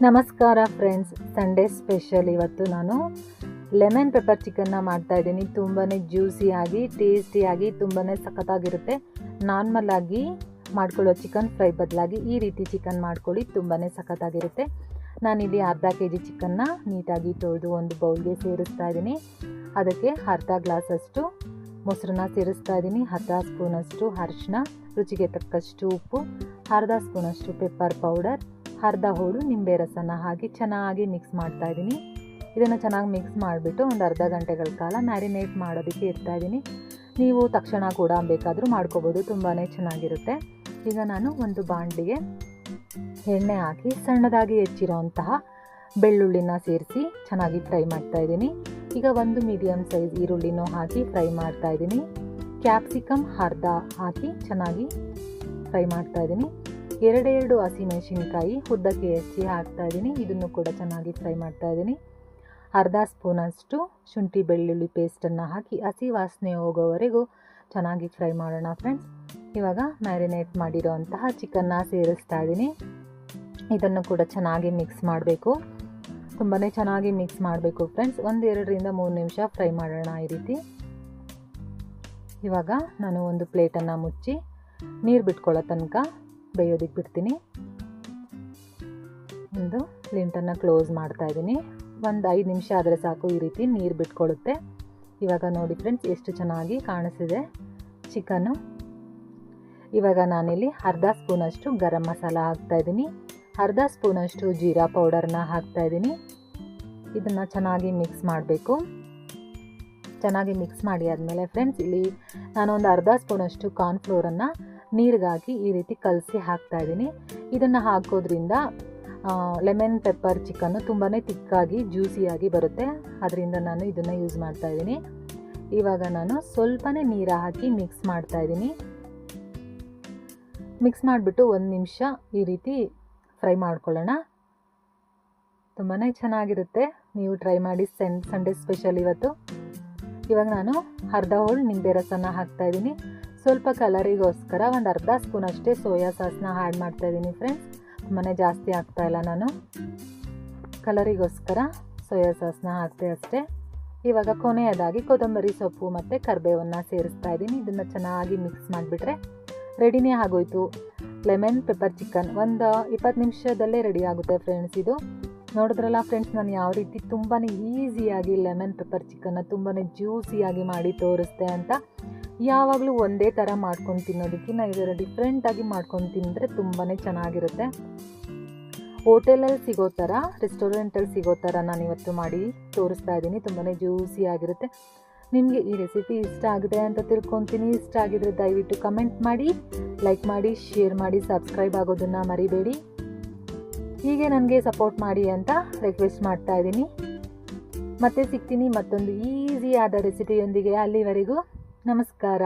ನಮಸ್ಕಾರ friends, Sunday special. ಇವತ್ತು ನಾನು ಲೆಮನ್ ಪೆಪ್ಪರ್ ಚಿಕನ್ನ ಮಾಡ್ತಾಯಿದ್ದೀನಿ. ತುಂಬಾ ಜ್ಯೂಸಿಯಾಗಿ, ಟೇಸ್ಟಿಯಾಗಿ, ತುಂಬಾ ಸಖತ್ತಾಗಿರುತ್ತೆ. ನಾರ್ಮಲ್ ಆಗಿ ಮಾಡ್ಕೊಳ್ಳೋ ಚಿಕನ್ ಫ್ರೈ ಬದಲಾಗಿ ಈ ರೀತಿ ಚಿಕನ್ ಮಾಡ್ಕೊಳ್ಳಿ, ತುಂಬಾ ಸಖತ್ತಾಗಿರುತ್ತೆ. ನಾನಿಲ್ಲಿ ಅರ್ಧ kg ಚಿಕನ್ನ ನೀಟಾಗಿ ತೊಳೆದು ಒಂದು ಬೌಲ್ಗೆ ಸೇರಿಸ್ತಾ ಇದ್ದೀನಿ. ಅದಕ್ಕೆ ಅರ್ಧ ಗ್ಲಾಸಷ್ಟು ಮೊಸರನ್ನ ಸೇರಿಸ್ತಾ ಇದ್ದೀನಿ, ಅರ್ಧ ಸ್ಪೂನಷ್ಟು ಅರಿಶಿನ, ರುಚಿಗೆ ತಕ್ಕಷ್ಟು ಉಪ್ಪು, ಅರ್ಧ ಸ್ಪೂನಷ್ಟು ಪೆಪ್ಪರ್ ಪೌಡರ್, ಅರ್ಧ ಹೋಳು ನಿಂಬೆ ರಸನ ಹಾಕಿ ಚೆನ್ನಾಗಿ ಮಿಕ್ಸ್ ಮಾಡ್ತಾ ಇದ್ದೀನಿ. ಇದನ್ನು ಚೆನ್ನಾಗಿ ಮಿಕ್ಸ್ ಮಾಡಿಬಿಟ್ಟು ಒಂದು ಅರ್ಧ ಗಂಟೆಗಳ ಕಾಲ ಮ್ಯಾರಿನೇಟ್ ಮಾಡೋದಕ್ಕೆ ಇಡ್ತಾ ಇದ್ದೀನಿ. ನೀವು ತಕ್ಷಣ ಕೂಡ ಬೇಕಾದರೂ ಮಾಡ್ಕೋಬೋದು, ತುಂಬಾ ಚೆನ್ನಾಗಿರುತ್ತೆ. ಈಗ ನಾನು ಒಂದು ಬಾಣಲಿಗೆ ಎಣ್ಣೆ ಹಾಕಿ ಸಣ್ಣದಾಗಿ ಹೆಚ್ಚಿರೋಂತಹ ಬೆಳ್ಳುಳ್ಳಿನ ಸೇರಿಸಿ ಚೆನ್ನಾಗಿ ಫ್ರೈ ಮಾಡ್ತಾ ಇದ್ದೀನಿ. ಈಗ ಒಂದು ಮೀಡಿಯಮ್ ಸೈಜ್ ಈರುಳ್ಳಿನೂ ಹಾಕಿ ಫ್ರೈ ಮಾಡ್ತಾ ಇದ್ದೀನಿ. ಕ್ಯಾಪ್ಸಿಕಮ್ ಅರ್ಧ ಹಾಕಿ ಚೆನ್ನಾಗಿ ಫ್ರೈ ಮಾಡ್ತಾ ಇದ್ದೀನಿ. ಎರಡೆರಡು ಹಸಿಮೆಣಸಿನ್ಕಾಯಿ ಉದ್ದಕ್ಕೆ ಹೆಚ್ಚಿ ಹಾಕ್ತಾ ಇದ್ದೀನಿ. ಇದನ್ನು ಕೂಡ ಚೆನ್ನಾಗಿ ಫ್ರೈ ಮಾಡ್ತಾ ಇದ್ದೀನಿ. ಅರ್ಧ ಸ್ಪೂನಷ್ಟು ಶುಂಠಿ ಬೆಳ್ಳುಳ್ಳಿ ಪೇಸ್ಟನ್ನು ಹಾಕಿ ಹಸಿ ವಾಸನೆ ಹೋಗೋವರೆಗೂ ಚೆನ್ನಾಗಿ ಫ್ರೈ ಮಾಡೋಣ ಫ್ರೆಂಡ್ಸ್. ಇವಾಗ ಮ್ಯಾರಿನೇಟ್ ಮಾಡಿರೋ ಅಂತಹ ಚಿಕನ್ನ ಸೇರಿಸ್ತಾ ಇದ್ದೀನಿ. ಇದನ್ನು ಕೂಡ ಚೆನ್ನಾಗಿ ಮಿಕ್ಸ್ ಮಾಡಬೇಕು, ತುಂಬಾ ಚೆನ್ನಾಗಿ ಮಿಕ್ಸ್ ಮಾಡಬೇಕು ಫ್ರೆಂಡ್ಸ್. 2-3 ನಿಮಿಷ ಫ್ರೈ ಮಾಡೋಣ ಈ ರೀತಿ. ಇವಾಗ ನಾನು ಒಂದು ಪ್ಲೇಟನ್ನು ಮುಚ್ಚಿ ನೀರು ಬಿಟ್ಕೊಳ್ಳೋ ತನಕ ಬೇಯೋದಕ್ಕೆ ಬಿಡ್ತೀನಿ. ಒಂದು ಲಿಂಟನ್ನು ಕ್ಲೋಸ್ ಮಾಡ್ತಾ ಇದ್ದೀನಿ. ಒಂದು 5 ನಿಮಿಷ ಆದರೆ ಸಾಕು, ಈ ರೀತಿ ನೀರು ಬಿಟ್ಕೊಳ್ಳುತ್ತೆ. ಇವಾಗ ನೋಡಿ ಫ್ರೆಂಡ್ಸ್, ಎಷ್ಟು ಚೆನ್ನಾಗಿ ಕಾಣಿಸಿದೆ ಚಿಕನ್ನು. ಇವಾಗ ನಾನಿಲ್ಲಿ ಅರ್ಧ ಸ್ಪೂನಷ್ಟು ಗರಂ ಮಸಾಲ ಹಾಕ್ತಾಯಿದ್ದೀನಿ, ಅರ್ಧ ಸ್ಪೂನಷ್ಟು ಜೀರಾ ಪೌಡರ್ನ ಹಾಕ್ತಾಯಿದ್ದೀನಿ. ಇದನ್ನು ಚೆನ್ನಾಗಿ ಮಿಕ್ಸ್ ಮಾಡಬೇಕು. ಚೆನ್ನಾಗಿ ಮಿಕ್ಸ್ ಮಾಡಿ ಆದಮೇಲೆ ಫ್ರೆಂಡ್ಸ್, ಇಲ್ಲಿ ನಾನೊಂದು ಅರ್ಧ ಸ್ಪೂನಷ್ಟು ಕಾರ್ನ್ಫ್ಲೋರನ್ನು ನೀರಿಗೆ ಹಾಕಿ ಈ ರೀತಿ ಕಲಸಿ ಹಾಕ್ತಾಯಿದ್ದೀನಿ. ಇದನ್ನು ಹಾಕೋದ್ರಿಂದ ಲೆಮನ್ ಪೆಪ್ಪರ್ ಚಿಕನ್ನು ತುಂಬಾ ತಿಕ್ಕಾಗಿ ಜ್ಯೂಸಿಯಾಗಿ ಬರುತ್ತೆ. ಅದರಿಂದ ನಾನು ಇದನ್ನು ಯೂಸ್ ಮಾಡ್ತಾಯಿದ್ದೀನಿ. ಇವಾಗ ನಾನು ಸ್ವಲ್ಪನೇ ನೀರು ಹಾಕಿ ಮಿಕ್ಸ್ ಮಾಡ್ತಾಯಿದ್ದೀನಿ. ಮಿಕ್ಸ್ ಮಾಡಿಬಿಟ್ಟು 1 ನಿಮಿಷ ಈ ರೀತಿ ಫ್ರೈ ಮಾಡ್ಕೊಳ್ಳೋಣ. ತುಂಬಾ ಚೆನ್ನಾಗಿರುತ್ತೆ, ನೀವು ಟ್ರೈ ಮಾಡಿ. ಸಂಡೇ ಸ್ಪೆಷಲ್ ಇವತ್ತು. ಇವಾಗ ನಾನು ಅರ್ಧ ಹೋಳು ನಿಂಬೆ ರಸನ ಹಾಕ್ತಾಯಿದ್ದೀನಿ. ಸ್ವಲ್ಪ ಕಲರಿಗೋಸ್ಕರ ಒಂದು ಅರ್ಧ ಸ್ಪೂನ್ ಅಷ್ಟೇ ಸೋಯಾ ಸಾಸ್ನ ಆ್ಯಡ್ ಮಾಡ್ತಾಯಿದ್ದೀನಿ ಫ್ರೆಂಡ್ಸ್. ತುಂಬಾ ಜಾಸ್ತಿ ಹಾಕ್ತಾಯಿಲ್ಲ ನಾನು, ಕಲರಿಗೋಸ್ಕರ ಸೋಯಾ ಸಾಸ್ನ ಹಾಕ್ತೆ ಅಷ್ಟೇ. ಇವಾಗ ಕೊನೆಯದಾಗಿ ಕೊತ್ತಂಬರಿ ಸೊಪ್ಪು ಮತ್ತು ಕರಿಬೇವನ್ನು ಸೇರಿಸ್ತಾ ಇದ್ದೀನಿ. ಇದನ್ನು ಚೆನ್ನಾಗಿ ಮಿಕ್ಸ್ ಮಾಡಿಬಿಟ್ರೆ ರೆಡಿನೇ ಆಗೋಯ್ತು ಲೆಮನ್ ಪೆಪ್ಪರ್ ಚಿಕನ್. ಒಂದು 20 ನಿಮಿಷದಲ್ಲೇ ರೆಡಿ ಆಗುತ್ತೆ ಫ್ರೆಂಡ್ಸ್. ಇದು ನೋಡಿದ್ರಲ್ಲ ಫ್ರೆಂಡ್ಸ್, ನಾನು ಯಾವ ರೀತಿ ತುಂಬಾ ಈಸಿಯಾಗಿ ಲೆಮನ್ ಪೆಪ್ಪರ್ ಚಿಕನ್ನ ತುಂಬಾ ಜ್ಯೂಸಿಯಾಗಿ ಮಾಡಿ ತೋರಿಸ್ದೆ ಅಂತ. ಯಾವಾಗಲೂ ಒಂದೇ ಥರ ಮಾಡ್ಕೊಂಡು ತಿನ್ನೋದಕ್ಕಿಂತ ಇದರ ಡಿಫ್ರೆಂಟಾಗಿ ಮಾಡ್ಕೊಂಡು ತಿಂದರೆ ತುಂಬಾ ಚೆನ್ನಾಗಿರುತ್ತೆ. ಹೋಟೆಲಲ್ಲಿ ಸಿಗೋ ಥರ, ರೆಸ್ಟೋರೆಂಟಲ್ಲಿ ಸಿಗೋ ಥರ ನಾನು ಇವತ್ತು ಮಾಡಿ ತೋರಿಸ್ತಾ ಇದ್ದೀನಿ. ತುಂಬಾ ಜ್ಯೂಸಿಯಾಗಿರುತ್ತೆ. ನಿಮಗೆ ಈ ರೆಸಿಪಿ ಇಷ್ಟ ಆಗಿದೆ ಅಂತ ತಿಳ್ಕೊತೀನಿ. ಇಷ್ಟ ಆಗಿದ್ರೆ ದಯವಿಟ್ಟು ಕಮೆಂಟ್ ಮಾಡಿ, ಲೈಕ್ ಮಾಡಿ, ಶೇರ್ ಮಾಡಿ, ಸಬ್ಸ್ಕ್ರೈಬ್ ಆಗೋದನ್ನು ಮರಿಬೇಡಿ. ಹೀಗೆ ನನಗೆ ಸಪೋರ್ಟ್ ಮಾಡಿ ಅಂತ ರಿಕ್ವೆಸ್ಟ್ ಮಾಡ್ತಾ ಇದ್ದೀನಿ. ಮತ್ತೆ ಸಿಗ್ತೀನಿ ಮತ್ತೊಂದು ಈಸಿಯಾದ ರೆಸಿಪಿಯೊಂದಿಗೆ. ಅಲ್ಲಿವರೆಗೂ ನಮಸ್ಕಾರ.